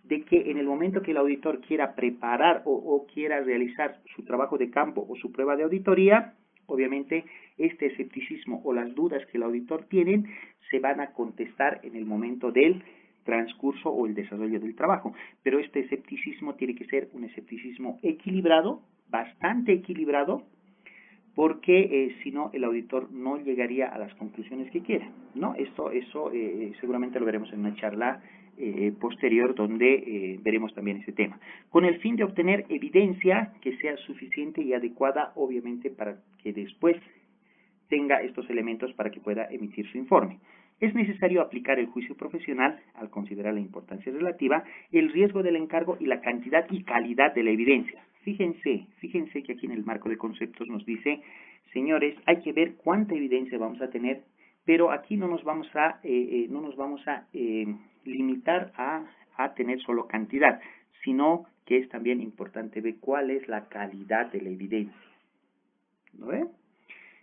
de que en el momento que el auditor quiera preparar o quiera realizar su trabajo de campo o su prueba de auditoría, obviamente este escepticismo o las dudas que el auditor tiene se van a contestar en el momento del transcurso o el desarrollo del trabajo. Pero este escepticismo tiene que ser un escepticismo equilibrado, bastante equilibrado, porque si no el auditor no llegaría a las conclusiones que quiere, ¿no? Eso seguramente lo veremos en una charla posterior donde veremos también ese tema, con el fin de obtener evidencia que sea suficiente y adecuada, obviamente, para que después tenga estos elementos para que pueda emitir su informe. Es necesario aplicar el juicio profesional al considerar la importancia relativa, el riesgo del encargo y la cantidad y calidad de la evidencia. Fíjense que aquí en el marco de conceptos nos dice, señores, hay que ver cuánta evidencia vamos a tener, pero aquí no nos vamos a limitar a tener solo cantidad, sino que es también importante ver cuál es la calidad de la evidencia. ¿No ve?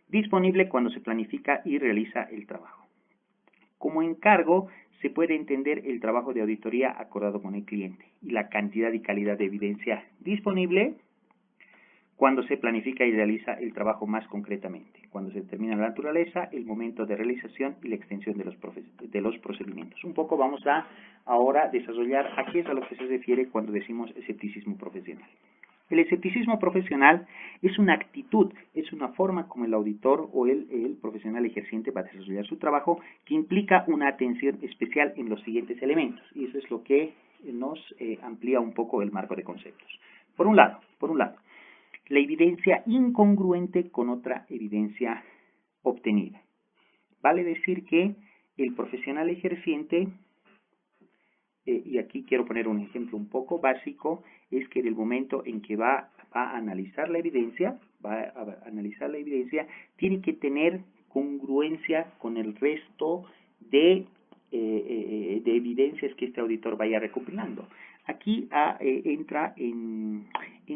Disponible cuando se planifica y realiza el trabajo. Como encargo, se puede entender el trabajo de auditoría acordado con el cliente y la cantidad y calidad de evidencia disponible cuando se planifica y realiza el trabajo más concretamente, cuando se determina la naturaleza, el momento de realización y la extensión de los procedimientos. Un poco vamos a ahora desarrollar a qué es a lo que se refiere cuando decimos escepticismo profesional. El escepticismo profesional es una actitud, es una forma como el auditor o el profesional ejerciente va a desarrollar su trabajo que implica una atención especial en los siguientes elementos. Y eso es lo que nos amplía un poco el marco de conceptos. Por un lado, la evidencia incongruente con otra evidencia obtenida. Vale decir que el profesional ejerciente, y aquí quiero poner un ejemplo un poco básico, es que en el momento en que va a analizar la evidencia, tiene que tener congruencia con el resto de evidencias que este auditor vaya recopilando. Aquí entra en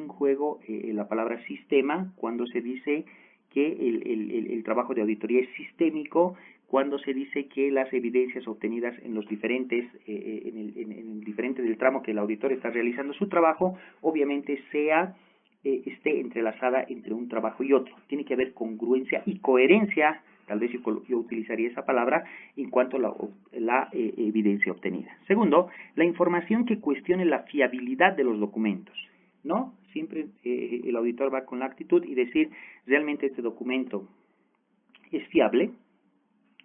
juego la palabra sistema cuando se dice que el trabajo de auditoría es sistémico, cuando se dice que las evidencias obtenidas en los diferentes, en el diferente del tramo que el auditor está realizando su trabajo, obviamente esté entrelazada entre un trabajo y otro. Tiene que haber congruencia y coherencia, tal vez yo utilizaría esa palabra, en cuanto a la evidencia obtenida. Segundo, la información que cuestione la fiabilidad de los documentos, ¿no? Siempre el auditor va con la actitud y decir, realmente este documento es fiable,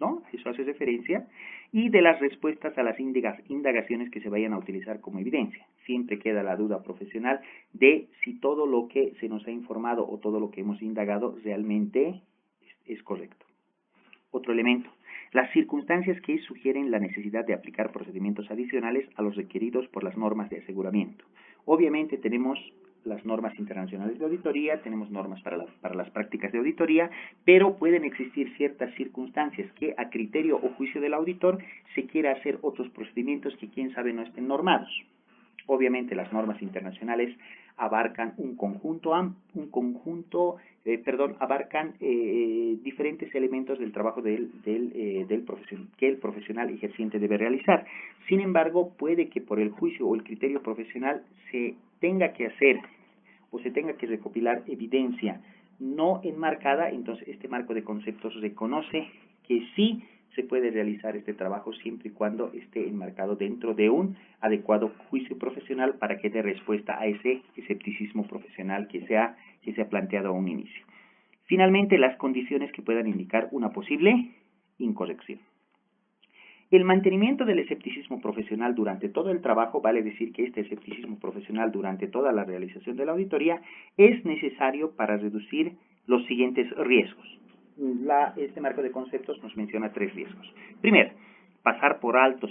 ¿no? Eso hace referencia, y de las respuestas a las indagaciones que se vayan a utilizar como evidencia. Siempre queda la duda profesional de si todo lo que se nos ha informado o todo lo que hemos indagado realmente es correcto. Otro elemento, las circunstancias que sugieren la necesidad de aplicar procedimientos adicionales a los requeridos por las normas de aseguramiento. Obviamente tenemos las normas internacionales de auditoría, tenemos normas para las prácticas de auditoría, pero pueden existir ciertas circunstancias que a criterio o juicio del auditor se quiera hacer otros procedimientos que quién sabe no estén normados. Obviamente las normas internacionales abarcan abarcan diferentes elementos del trabajo que el profesional ejerciente debe realizar. Sin embargo, puede que por el juicio o el criterio profesional se tenga que hacer o se tenga que recopilar evidencia no enmarcada, entonces este marco de conceptos reconoce que sí se puede realizar este trabajo siempre y cuando esté enmarcado dentro de un adecuado juicio profesional para que dé respuesta a ese escepticismo profesional que se ha planteado a un inicio. Finalmente, las condiciones que puedan indicar una posible incorrección. El mantenimiento del escepticismo profesional durante todo el trabajo, vale decir que este escepticismo profesional durante toda la realización de la auditoría es necesario para reducir los siguientes riesgos. Este marco de conceptos nos menciona 3 riesgos. Primero, pasar por alto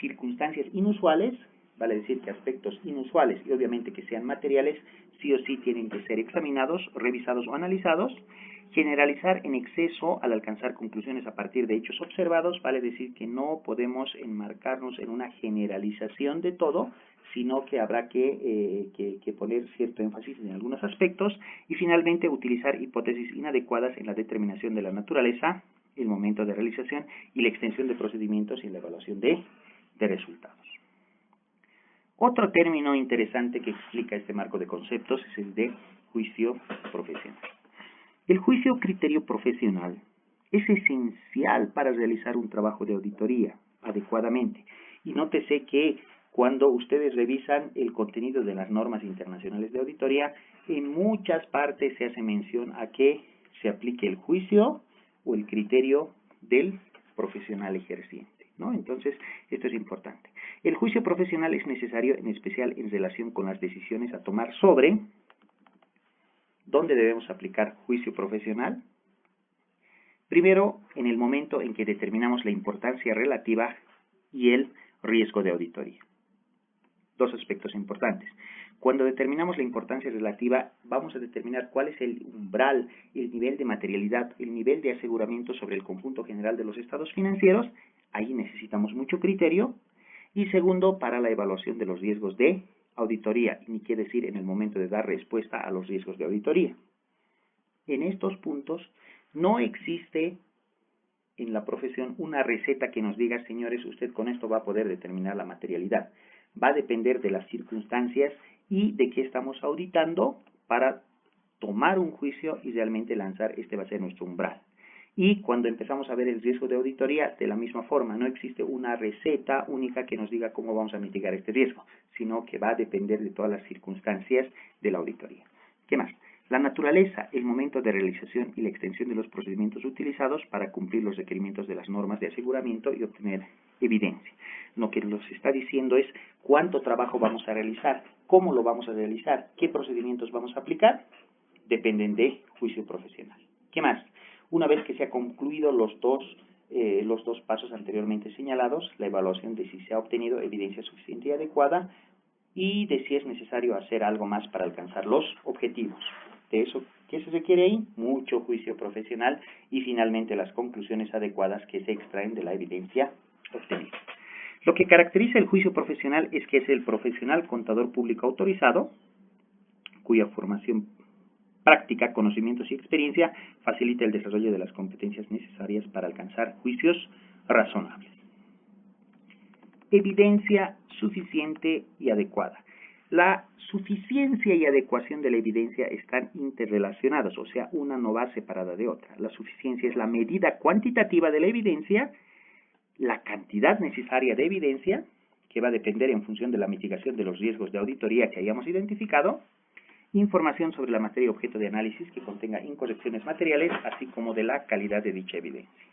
circunstancias inusuales, vale decir que aspectos inusuales y obviamente que sean materiales, sí o sí tienen que ser examinados, revisados o analizados. Generalizar en exceso al alcanzar conclusiones a partir de hechos observados, vale decir que no podemos enmarcarnos en una generalización de todo, sino que habrá que poner cierto énfasis en algunos aspectos. Y finalmente, utilizar hipótesis inadecuadas en la determinación de la naturaleza, el momento de realización y la extensión de procedimientos y la evaluación de resultados. Otro término interesante que explica este marco de conceptos es el de juicio profesional. El juicio criterio profesional es esencial para realizar un trabajo de auditoría adecuadamente. Y nótese que cuando ustedes revisan el contenido de las normas internacionales de auditoría, en muchas partes se hace mención a que se aplique el juicio o el criterio del profesional ejerciente, ¿no? Entonces, esto es importante. El juicio profesional es necesario, en especial en relación con las decisiones a tomar sobre ¿dónde debemos aplicar juicio profesional? Primero, en el momento en que determinamos la importancia relativa y el riesgo de auditoría. 2 aspectos importantes. Cuando determinamos la importancia relativa, vamos a determinar cuál es el umbral, el nivel de materialidad, el nivel de aseguramiento sobre el conjunto general de los estados financieros. Ahí necesitamos mucho criterio. Y segundo, para la evaluación de los riesgos de auditoría, ni qué decir en el momento de dar respuesta a los riesgos de auditoría. En estos puntos no existe en la profesión una receta que nos diga, señores, usted con esto va a poder determinar la materialidad. Va a depender de las circunstancias y de qué estamos auditando para tomar un juicio y realmente lanzar, este va a ser nuestro umbral. Y cuando empezamos a ver el riesgo de auditoría, de la misma forma, no existe una receta única que nos diga cómo vamos a mitigar este riesgo, sino que va a depender de todas las circunstancias de la auditoría. ¿Qué más? La naturaleza, el momento de realización y la extensión de los procedimientos utilizados para cumplir los requerimientos de las normas de aseguramiento y obtener evidencia. Lo que nos está diciendo es cuánto trabajo vamos a realizar, cómo lo vamos a realizar, qué procedimientos vamos a aplicar, dependen de juicio profesional. ¿Qué más? Una vez que se ha concluido los dos pasos anteriormente señalados, la evaluación de si se ha obtenido evidencia suficiente y adecuada y de si es necesario hacer algo más para alcanzar los objetivos. De eso, ¿qué se requiere ahí? Mucho juicio profesional y finalmente las conclusiones adecuadas que se extraen de la evidencia obtenida. Lo que caracteriza el juicio profesional es que es el profesional contador público autorizado, cuya formación práctica, conocimientos y experiencia facilita el desarrollo de las competencias necesarias para alcanzar juicios razonables. Evidencia suficiente y adecuada. La suficiencia y adecuación de la evidencia están interrelacionadas, o sea, una no va separada de otra. La suficiencia es la medida cuantitativa de la evidencia, la cantidad necesaria de evidencia, que va a depender en función de la mitigación de los riesgos de auditoría que hayamos identificado, información sobre la materia objeto de análisis que contenga incorrecciones materiales, así como de la calidad de dicha evidencia.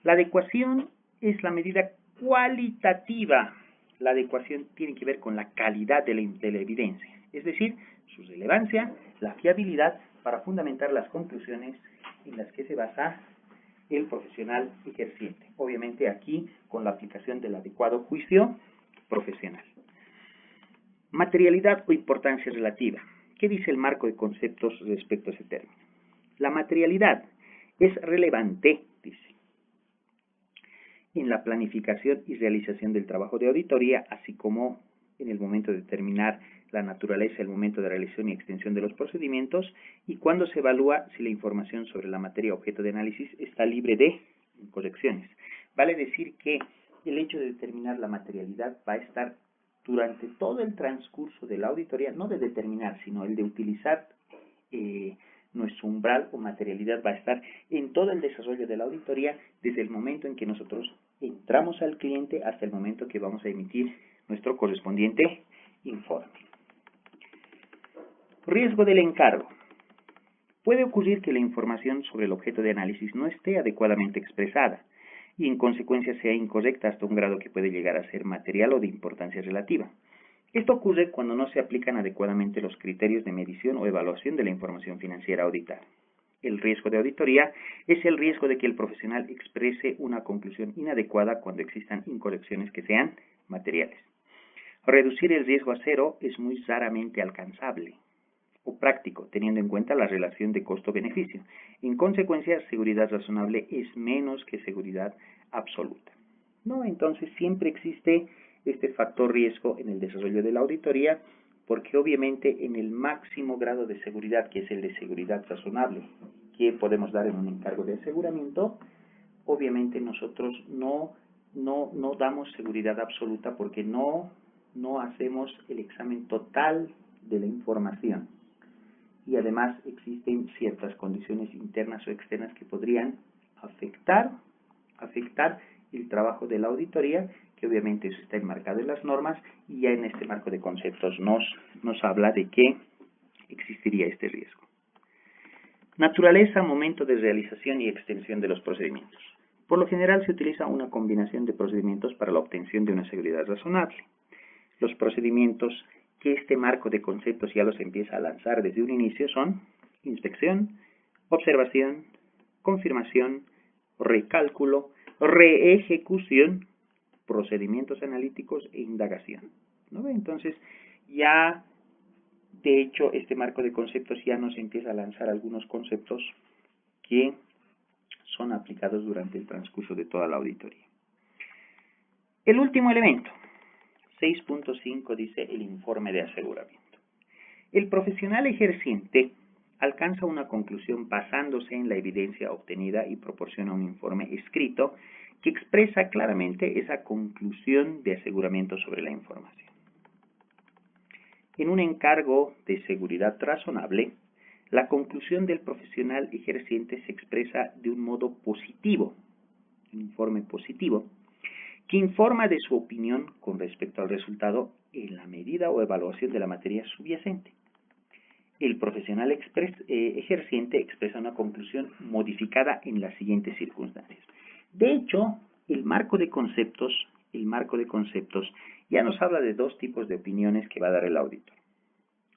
La adecuación es la medida cualitativa. La adecuación tiene que ver con la calidad de la evidencia, es decir, su relevancia, la fiabilidad para fundamentar las conclusiones en las que se basa el profesional ejerciente. Obviamente aquí con la aplicación del adecuado juicio profesional. Materialidad o importancia relativa. ¿Qué dice el marco de conceptos respecto a ese término? La materialidad es relevante, dice, en la planificación y realización del trabajo de auditoría, así como en el momento de determinar la naturaleza, el momento de realización y extensión de los procedimientos, y cuando se evalúa si la información sobre la materia objeto de análisis está libre de incorrecciones. Vale decir que el hecho de determinar la materialidad va a estar durante todo el transcurso de la auditoría, no de determinar, sino el de utilizar nuestro umbral o materialidad va a estar en todo el desarrollo de la auditoría, desde el momento en que nosotros entramos al cliente hasta el momento que vamos a emitir nuestro correspondiente informe. Riesgo del encargo. Puede ocurrir que la información sobre el objeto de análisis no esté adecuadamente expresada y en consecuencia sea incorrecta hasta un grado que puede llegar a ser material o de importancia relativa. Esto ocurre cuando no se aplican adecuadamente los criterios de medición o evaluación de la información financiera auditada. El riesgo de auditoría es el riesgo de que el profesional exprese una conclusión inadecuada cuando existan incorrecciones que sean materiales. Reducir el riesgo a cero es muy raramente alcanzable o práctico, teniendo en cuenta la relación de costo-beneficio. En consecuencia, seguridad razonable es menos que seguridad absoluta. ¿No? Entonces, siempre existe este factor riesgo en el desarrollo de la auditoría, porque obviamente en el máximo grado de seguridad, que es el de seguridad razonable, que podemos dar en un encargo de aseguramiento, obviamente nosotros no damos seguridad absoluta porque no hacemos el examen total de la información. Y además existen ciertas condiciones internas o externas que podrían afectar el trabajo de la auditoría, que obviamente eso está enmarcado en las normas, y ya en este marco de conceptos nos habla de que existiría este riesgo. Naturaleza, momento de realización y extensión de los procedimientos. Por lo general se utiliza una combinación de procedimientos para la obtención de una seguridad razonable. Los procedimientos que este marco de conceptos ya los empieza a lanzar desde un inicio son inspección, observación, confirmación, recálculo, reejecución, procedimientos analíticos e indagación, ¿no? Entonces, ya de hecho, este marco de conceptos ya nos empieza a lanzar algunos conceptos que son aplicados durante el transcurso de toda la auditoría. El último elemento, 6.5, dice el informe de aseguramiento. El profesional ejerciente alcanza una conclusión basándose en la evidencia obtenida y proporciona un informe escrito que expresa claramente esa conclusión de aseguramiento sobre la información. En un encargo de seguridad razonable, la conclusión del profesional ejerciente se expresa de un modo positivo, un informe positivo, que informa de su opinión con respecto al resultado en la medida o evaluación de la materia subyacente. El profesional ejerciente expresa una conclusión modificada en las siguientes circunstancias. De hecho, el marco de conceptos ya nos habla de dos tipos de opiniones que va a dar el auditor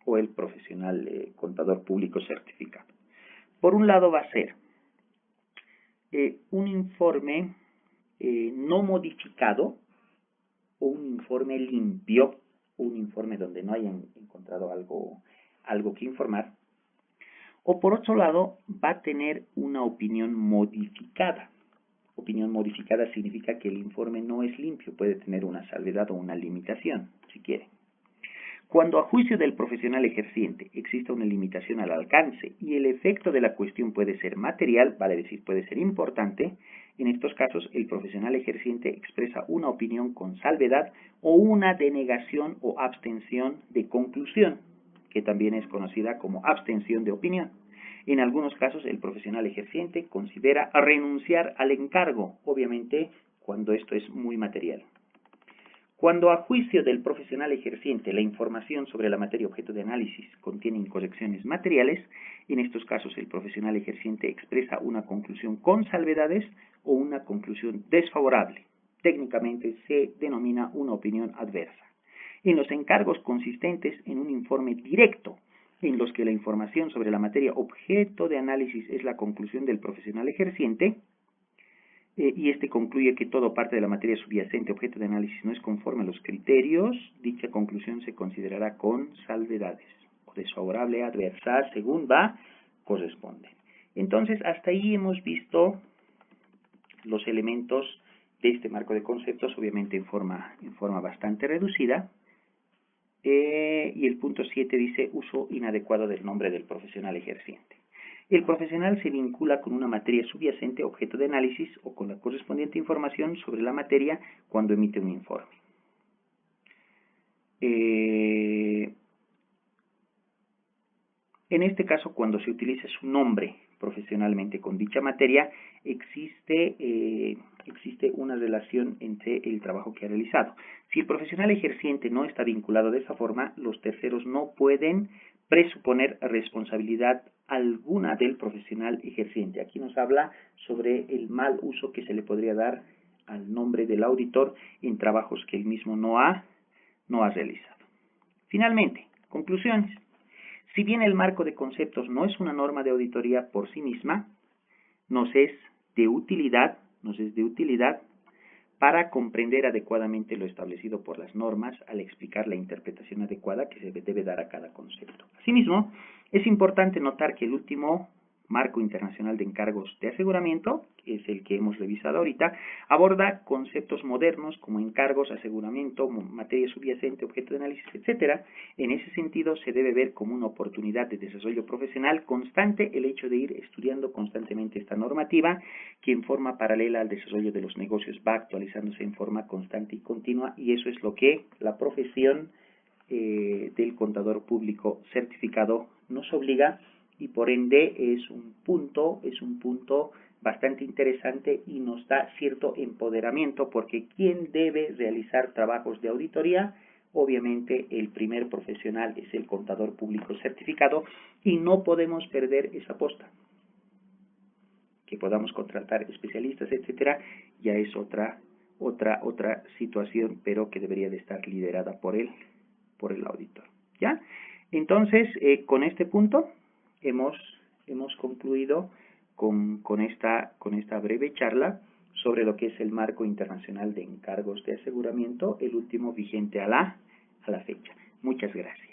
o el profesional contador público certificado. Por un lado va a ser un informe no modificado o un informe limpio, un informe donde no hayan encontrado algo que informar, o por otro lado va a tener una opinión modificada. Opinión modificada significa que el informe no es limpio, puede tener una salvedad o una limitación, si quiere. Cuando a juicio del profesional ejerciente exista una limitación al alcance y el efecto de la cuestión puede ser material, vale decir puede ser importante, en estos casos el profesional ejerciente expresa una opinión con salvedad o una denegación o abstención de conclusión, que también es conocida como abstención de opinión. En algunos casos el profesional ejerciente considera renunciar al encargo, obviamente cuando esto es muy material. Cuando a juicio del profesional ejerciente la información sobre la materia objeto de análisis contiene incorrecciones materiales, en estos casos el profesional ejerciente expresa una conclusión con salvedades o una conclusión desfavorable. Técnicamente se denomina una opinión adversa. En los encargos consistentes en un informe directo, en los que la información sobre la materia objeto de análisis es la conclusión del profesional ejerciente, y este concluye que todo parte de la materia subyacente objeto de análisis no es conforme a los criterios, dicha conclusión se considerará con salvedades, o desfavorable, adversa, según va, corresponde. Entonces, hasta ahí hemos visto los elementos de este marco de conceptos, obviamente en forma bastante reducida, y el punto 7 dice uso inadecuado del nombre del profesional ejerciente. El profesional se vincula con una materia subyacente objeto de análisis o con la correspondiente información sobre la materia cuando emite un informe. En este caso, cuando se utiliza su nombre profesionalmente con dicha materia, existe una relación entre el trabajo que ha realizado. Si el profesional ejerciente no está vinculado de esa forma, los terceros no pueden presuponer responsabilidad alguna del profesional ejerciente. Aquí nos habla sobre el mal uso que se le podría dar al nombre del auditor en trabajos que él mismo no ha realizado. Finalmente, conclusiones. Si bien el marco de conceptos no es una norma de auditoría por sí misma, nos es de utilidad para comprender adecuadamente lo establecido por las normas al explicar la interpretación adecuada que se debe dar a cada concepto. Asimismo, es importante notar que el último marco internacional de encargos de aseguramiento, que es el que hemos revisado ahorita, aborda conceptos modernos como encargos, aseguramiento, materia subyacente, objeto de análisis, etc. En ese sentido, se debe ver como una oportunidad de desarrollo profesional constante el hecho de ir estudiando constantemente esta normativa, que en forma paralela al desarrollo de los negocios va actualizándose en forma constante y continua, y eso es lo que la profesión del contador público certificado nos obliga, y por ende es un punto bastante interesante y nos da cierto empoderamiento, porque ¿quién debe realizar trabajos de auditoría? Obviamente el primer profesional es el contador público certificado, y no podemos perder esa posta. Que podamos contratar especialistas, etcétera, ya es otra situación, pero que debería de estar liderada por el auditor. ¿Ya? Entonces, con este punto hemos concluido con esta breve charla sobre lo que es el marco internacional de encargos de aseguramiento, el último vigente a la fecha. Muchas gracias.